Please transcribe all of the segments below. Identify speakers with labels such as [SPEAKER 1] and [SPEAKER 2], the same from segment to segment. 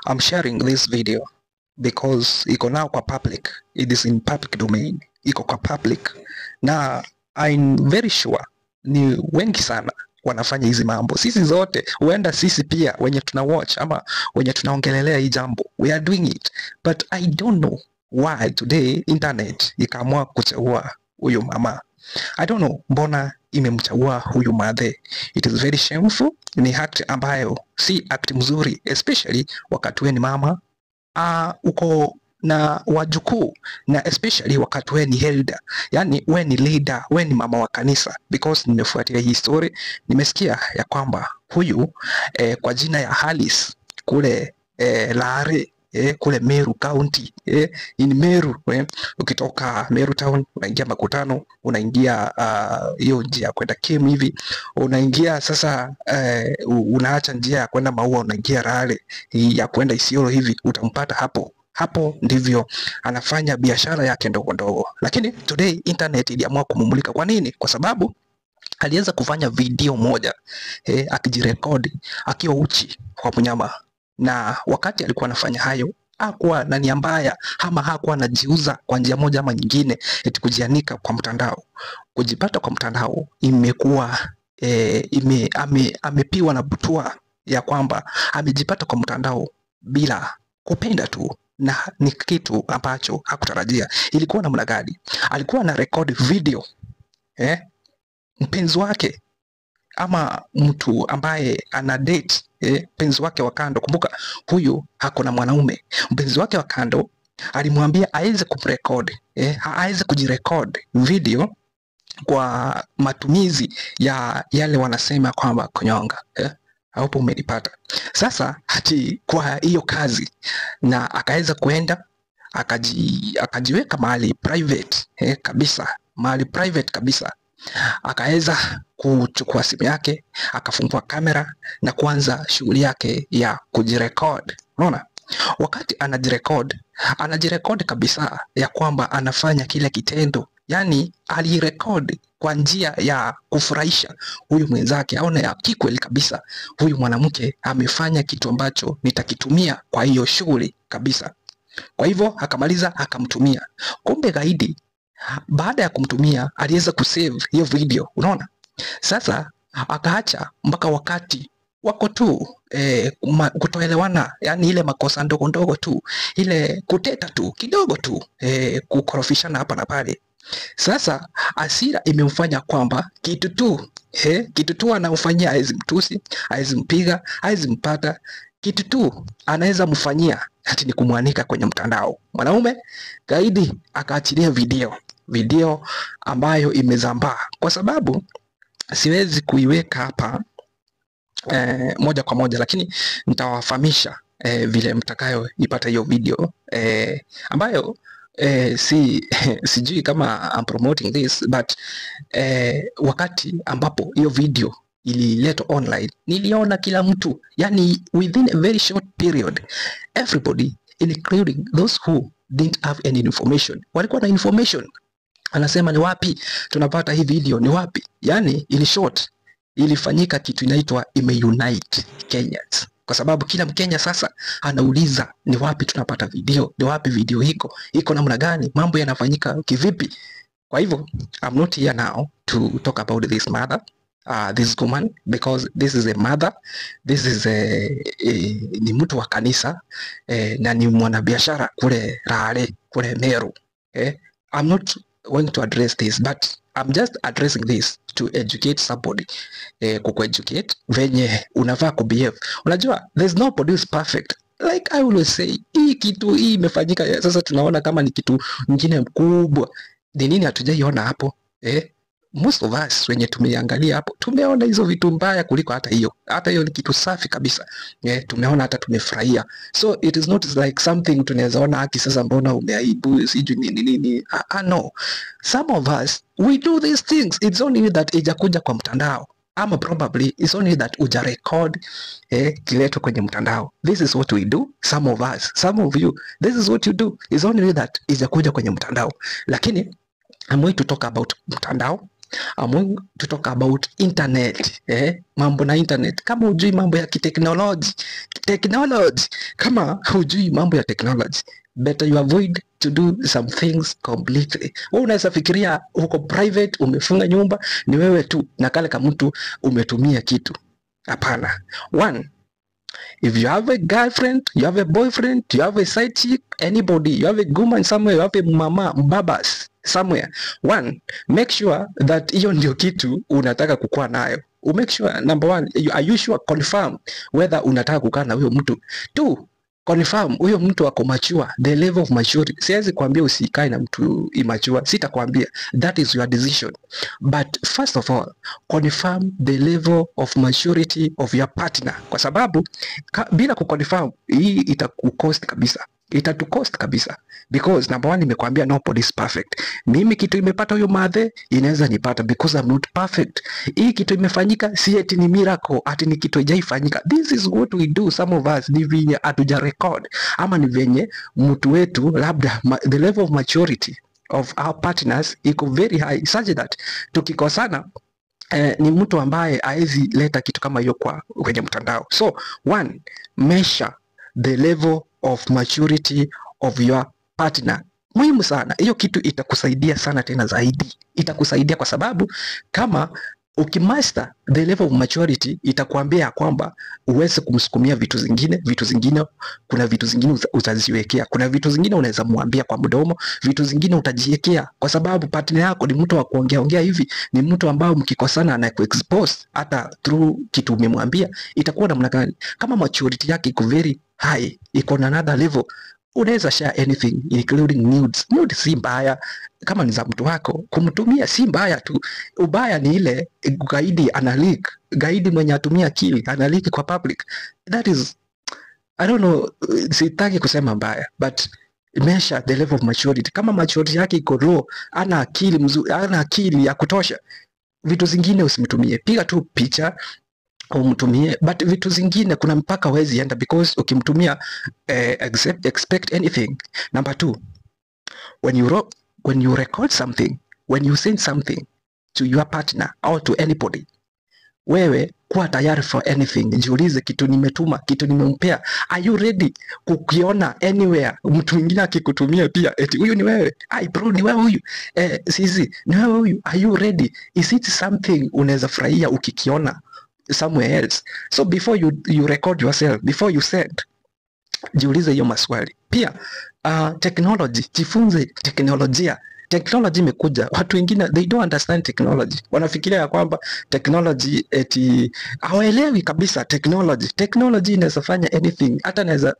[SPEAKER 1] I'm sharing this video because iko now kwa public. It is in public domain. Iko kwa public. Na I'm very sure ni wengi sana wanafanya hizi mambo. Sisi zote, huenda sisi pia wenye tuna watch ama wenye tunaongelelea hii jambo, we are doing it. But I don't know why today internet ikaamua kuchagua huyu mama. I don't know mbona imemchagua huyu madhe. It is very shameful. Ni act ambayo si act mzuri, especially wakati wewe ni mama uko na wajukuu, na especially wakati wewe ni elder, yani wewe ni leader, wewe ni mama wa kanisa. Because nimefuatilia hii story, nimesikia ya kwamba huyu kwa jina ya Alice kule Lare kule Meru County in Meru ukitoka Meru Town unaingia Makutano, unaingia hiyo njia ya kwenda Kim hivi, unaingia sasa unaacha njia ya kwenda Maua, unaingia Rale ya kwenda Isiolo hivi, utampata hapo ndivyo anafanya biashara yake ndogo ndogo. Lakini today internet iliamua kumumulika. Kwa nini? Kwa sababu alianza kufanya video moja akijirekodi akiwa uchi kwa mnyama, na wakati alikuwa anafanya hayo hakuwa na nia mbaya ama hakuwa anajiuza kwa njia moja ama nyingine, eti kujianika kwa mtandao. Kujipata kwa mtandao imekuwa amepiwa na butwa ya kwamba amejipata kwa mtandao bila kupenda tu, na ni kitu ambacho hakutarajia. Ilikuwa namna gani? Alikuwa na record video mpenzi wake ama mtu ambaye ana date mpenzi wake wa kando. Kumbuka huyu hako na mwanaume. Mpenzi wake wa kando alimwambia aweze kumrecord, aweze kujirecord video kwa matumizi ya yale wanasema kwamba kunyonga. Hapo umenipata. Sasa hati kwa hiyo kazi, na akaweza kuenda akajiweka mahali private kabisa, mahali private kabisa. Akaweza kuchukua simu yake, akafungua kamera na kuanza shughuli yake ya kujirecord. Unaona? Wakati anajirecord kabisa ya kwamba anafanya kile kitendo, yani alirecord kwa njia ya kufurahisha huyu mwenzake, aone ya kikweli kabisa huyu mwanamke amefanya kitu ambacho nitakitumia kwa hiyo shughuli kabisa. Kwa hivyo akamaliza akamtumia. Kumbe gaidi baada ya kumtumia aliweza kusave hiyo video. Unaona? Sasa akaacha mpaka wakati wako tu kutoelewana, yani ile makosa ndogo ndogo tu, ile kuteta tu kidogo tu, kukorofishana hapa na pale. Sasa hasira imemfanya kwamba kitu tu anamfanyia, hawezi mtusi, hawezi mpiga, hawezi mpata, kitu tu anaweza mfanyia hati ni kumwanika kwenye mtandao. Mwanaume gaidi akaachilia video ambayo imezambaa, kwa sababu siwezi kuiweka hapa moja kwa moja, lakini nitawafahamisha vile mtakayo ipata hiyo video ambayo sijui kama I'm promoting this, but wakati ambapo hiyo video ililetwa online, niliona kila mtu, yani within a very short period, everybody including those who didn't have any information walikuwa na information. Anasema ni wapi tunapata hii video, ni wapi? Yani in short ilifanyika kitu inaitwa imeunite Kenyans, kwa sababu kila Mkenya sasa anauliza ni wapi tunapata video, ni wapi video iko namna gani, mambo yanafanyika kivipi. Kwa hivyo I'm not here now to talk about this mother, this woman, because this is a mother, this is ni mtu wa kanisa na ni mwanabiashara kule Rale kule Meru. I'm not going to address this, but I'm just addressing this to educate somebody, kukueducate venye unafaa kubehave. Unajua there's nobody is perfect. Like I always say, hii kitu hii imefanyika sasa, tunaona kama ni kitu nyingine mkubwa. Ni nini hatujaiona hapo? Most of us wenye tumeangalia hapo tumeona hizo vitu mbaya kuliko hata hiyo. Hata hiyo ni kitu safi kabisa. Tumeona hata tumefurahia. So it is not like something tunaweza ona haki sasa mbona umeaibu siju nini. No. Some of us we do these things. It's only that ijakuja kwa mtandao, ama probably it's only that uja record kileto kwenye mtandao. This is what we do. Some of us, some of you, this is what you do. It's only that ijakuja kwenye mtandao. Lakini I'm going to talk about mtandao. I'm going to talk about internet. Mambo na internet. Kama hujui mambo ya technology, kama hujui mambo ya technology, better you avoid to do some things completely. Wewe unaweza fikiria uko private, umefunga nyumba, ni wewe tu na kale kama mtu umetumia kitu. Hapana. One, if you have a girlfriend, you have a boyfriend, you have a side chick, anybody, you have a woman somewhere, you have a mama, mbabas somewhere. One, make sure that hiyo ndio kitu unataka kukua nayo. Make sure, number one, are you sure, confirm whether unataka kukaa na huyo mtu. Two, confirm huyo mtu ako mature, the level of maturity. Siwezi kuambia usikae na mtu immature, sitakwambia, that is your decision. But first of all, confirm the level of maturity of your partner, kwa sababu bila kuconfirm hii itakucost kabisa. Itatucost kabisa, because number one, nimekuambia nobody is perfect. Mimi kitu imepata huyo madhe inaweza nipata because I'm not perfect. Hii kitu imefanyika si eti ni miracle, ati ni kitu haijafanyika. This is what we do. Some of us ni venye hatuja record, ama ni venye mtu wetu labda the level of maturity of our partners iko very high such that tukikosana ni mtu ambaye haezi leta kitu kama hiyo kwenye mtandao. So one, measure the level of maturity of your partner. Muhimu sana. Hiyo kitu itakusaidia sana tena zaidi. Itakusaidia kwa sababu kama ukimaster the level of maturity, itakuambia kwamba uweze kumsukumia vitu zingine, kuna vitu zingine utaziwekea, kuna vitu zingine unaweza muambia kwa mdomo, vitu zingine utajiwekea, kwa sababu partner yako ni mtu wa kuongea hivi, ni mtu ambao mkikosana na kuexpose hata through kitu umemwambia. Itakuwa namna gani? Kama maturity yake iko very high, iko na another level, unaweza share anything including nudes. Nudes si mbaya kama ni za mtu wako, kumtumia si mbaya tu. Ubaya ni ile gaidi analeak, gaidi mwenye atumia akili analeak kwa public. That is, I don't know, sitaki kusema mbaya, but measure the level of maturity. Kama maturity yake iko low, ana akili mzuri, ana akili ya kutosha, vitu zingine usimtumie. Piga tu picha umtumie, but vitu zingine kuna mpaka wezi enda, because ukimtumia expect anything. Number two, when you record something, when you send something to your partner or to anybody, wewe kuwa tayari for anything. Jiulize, kitu nimetuma, kitu nimempea, are you ready kukiona anywhere? Mtu mwingine akikutumia pia eti huyu ni wewe, ai bro ni wewe huyu, sisi ni wewe huyu, are you ready? Is it something unaweza furahia ukikiona somewhere else? So before you record yourself, before you send, jiulize hiyo maswali. Pia technology, jifunze teknolojia. Technology imekuja, watu wengine they don't understand technology. Wanafikiria ya kwamba technology eti hawaelewi kabisa technology. Technology inaweza fanya anything. Hata naweza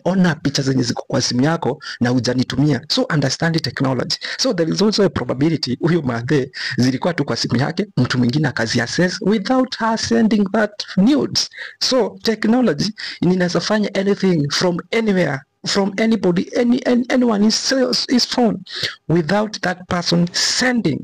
[SPEAKER 1] ona picha zenye ziko kwa simu yako na hujanitumia. So understand technology. So there is also a probability huyo madhe zilikuwa tu kwa simu yake, mtu mwingine akazi access without her sending that nudes. So technology inaweza fanya anything from anywhere, from anybody, anyone is phone, without that person sending,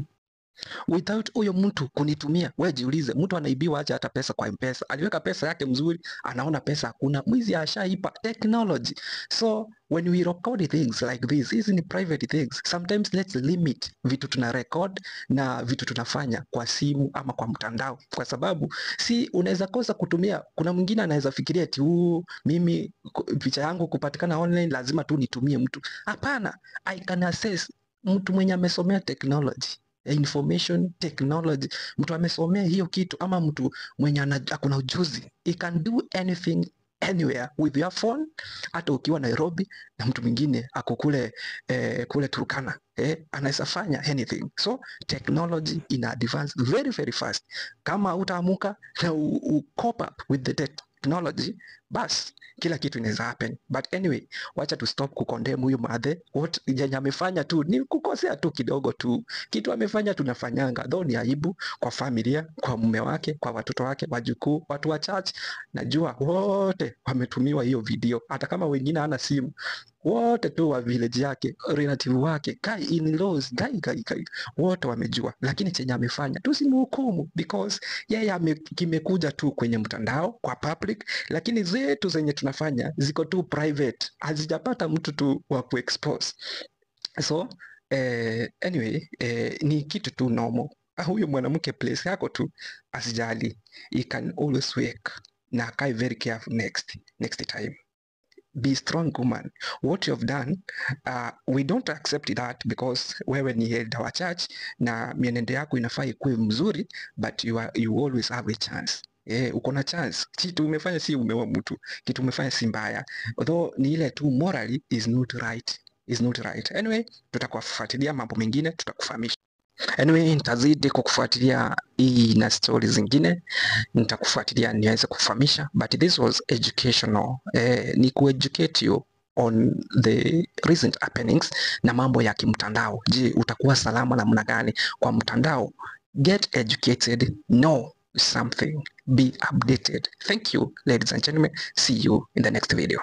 [SPEAKER 1] without huyo mtu kunitumia. Wewe jiulize, mtu anaibiwa aje hata pesa kwa M-Pesa, aliweka pesa yake mzuri, anaona pesa hakuna, mwizi ashaipa. Technology. So when we record things like this, hizi ni private things. Sometimes let's limit vitu tuna record na vitu tunafanya kwa simu ama kwa mtandao, kwa sababu si unaweza kosa kutumia. Kuna mwingine anaweza fikiria eti mimi picha yangu kupatikana online lazima tu nitumie mtu. Hapana, I can access mtu mwenye amesomea technology, information technology, mtu amesomea hiyo kitu, ama mtu mwenye akuna ujuzi. He can do anything anywhere with your phone, hata ukiwa Nairobi na mtu mwingine ako kule Turkana, anaweza fanya anything. So technology ina advance very very fast. Kama utaamuka na cope up with the technology, bas kila kitu inaweza happen. But anyway, wacha tu stop kukondemu huyu madhe. What yenye amefanya tu ni kukosea tu kidogo tu. Kitu amefanya tunafanyanga, though ni aibu kwa familia, kwa mume wake, kwa watoto wake, wajukuu, watu wa church. Najua wote wametumiwa hiyo video, hata kama wengine hana simu. Wote tu wa village yake, relative wake, kai in-laws, kai wote wamejua. Lakini chenye amefanya tusimhukumu, because yeye kimekuja tu kwenye mtandao kwa public, lakini zetu zenye tunafanya ziko tu private, hazijapata mtu tu wa kuexpose. So anyway, ni kitu tu normal. huyo mwanamke place yako tu, asijali, he can always wake na akae very careful next time. Be strong woman. What you have done, we don't accept that because wewe ni head wa church na mienendo yako inafaa ikuwe mzuri, but you always have a chance. Uko na chance. Kitu umefanya si umeua mtu, kitu umefanya si mbaya, although ni ile tu morally is not right. Anyway, tutakufuatilia mambo mengine, tutakufahamisha. Anyway, nitazidi kukufuatilia hii na stories zingine, nitakufuatilia niweze kufahamisha, but this was educational. Ni kueducate you on the recent happenings na mambo ya kimtandao. Je, utakuwa salama namna gani kwa mtandao? Get educated, know something, be updated. Thank you, ladies and gentlemen. See you in the next video.